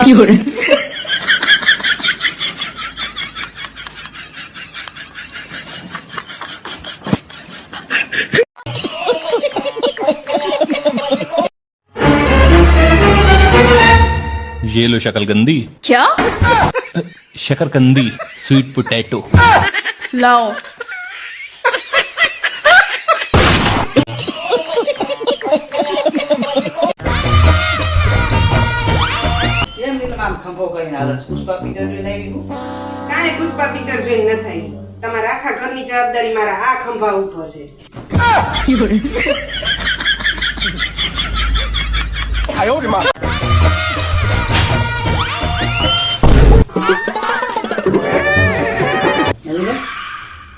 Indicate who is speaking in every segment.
Speaker 1: ये लो शकलकंदी।
Speaker 2: क्या?
Speaker 1: शकरकंदी, sweet potato.
Speaker 2: लाओ।
Speaker 3: કેમ ની તમામ ખંભો કરીને હાલસ પુષ્પા પિક્ચર જોઈને આવી હું
Speaker 4: કાંઈ પુષ્પા પિક્ચર જોઈને ન થઈ તમારા આખા ઘરની જવાબદારી મારા આ ખંભા ઉપર છે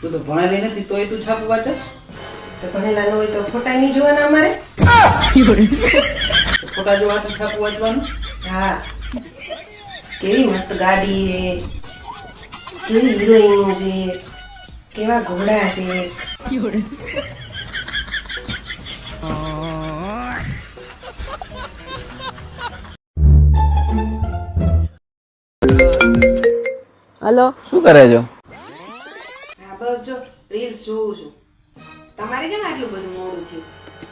Speaker 3: તું તો ભણેલી નથી તોય તું છાપું વાંચસ
Speaker 4: તો ભણેલા ન હોય તો ફોટા નહીં જોવાના અમારે
Speaker 3: ફોટા જોવાનું છાપું વાંચવાનું
Speaker 4: હા કેવી મસ્ત ગાડી છે કેવી હિરોઈનો છે કેવા ઘોડા છે
Speaker 5: હલો
Speaker 3: શું કરે છો
Speaker 4: હા બસ જો રીલ્સ જોઉં છું તમારે કેમ આટલું બધું મોડું થયું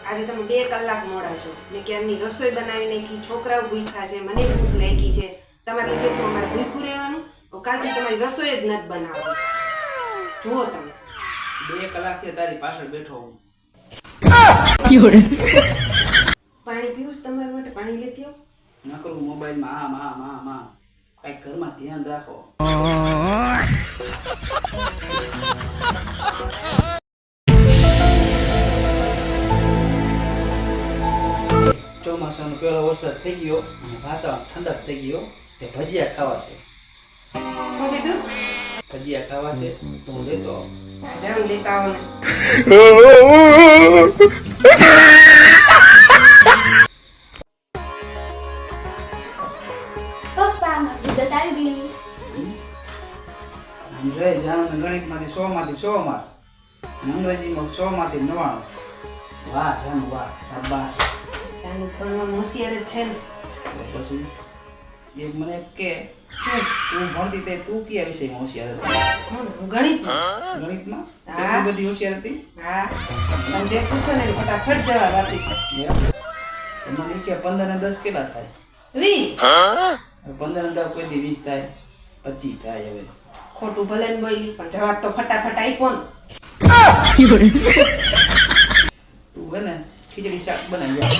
Speaker 4: આજે તમે 2 કલાક મોડા છો મેં ક્યારની રસોઈ બનાવી નાખી છોકરાઓ ભૂખ્યા છે મને ભૂખ લાગી છે તમારે લીધે શું અમારે ભૂખ્યું રહેવાનું કાલથી તમારી રસોઈ જ નથી બનાવવી જુઓ તમે
Speaker 3: 2 કલાકથી તારી પાછળ બેઠો હું
Speaker 4: પાણી પીવું છે તમારા માટે પાણી લેતી આવો
Speaker 3: ન કરું મોબાઈલમાં આમ કઈક ઘરમાં ધ્યાન રાખો ચોમાસાનો પહેલો વરસાદ થઈ ગયો અને વાતાવરણ ઠંડક થઈ ગયો તે ભજીયા ખાવા છે
Speaker 4: શું કીધું
Speaker 3: ભજીયા ખાવા છે તો હું લેતો આવું.
Speaker 4: જામ લેતા આવો ને
Speaker 6: પપ્પા મારું રિઝલ્ટ આવી ગયું.
Speaker 3: આમ જોઈએ જાણ ગણિતમાંથી 100 માંથી 100 માર્ક અને અંગ્રેજીમાં 100 માંથી 99 વાહ જાણ વાહ શાબાશ
Speaker 4: જાનું ભણવામાં હોશિયાર જ છે ને
Speaker 3: તો પછી એ મને કે શું તું ભણતી તે તું કયા વિષયમાં હોશિયાર હતી
Speaker 4: કોણ? હું ગણિતમાં
Speaker 3: ગણિતમાં
Speaker 4: હા.
Speaker 3: એટલી બધી હોશિયાર હતી
Speaker 4: હા તમે જે પૂછો ને એનો ફટાફટ જવાબ આપીશ
Speaker 3: એમ? તો મને કે 15 ને 10 કેટલા થાય
Speaker 4: 20
Speaker 3: 15 ને 10 કોઈ દી 20 થાય 25 થાય હવે
Speaker 4: ખોટું ભલે ને બોલી પણ જવાબ તો ફટાફટ આપ્યો ને
Speaker 3: તું હે ને ખીચડી શાક બનાવી જા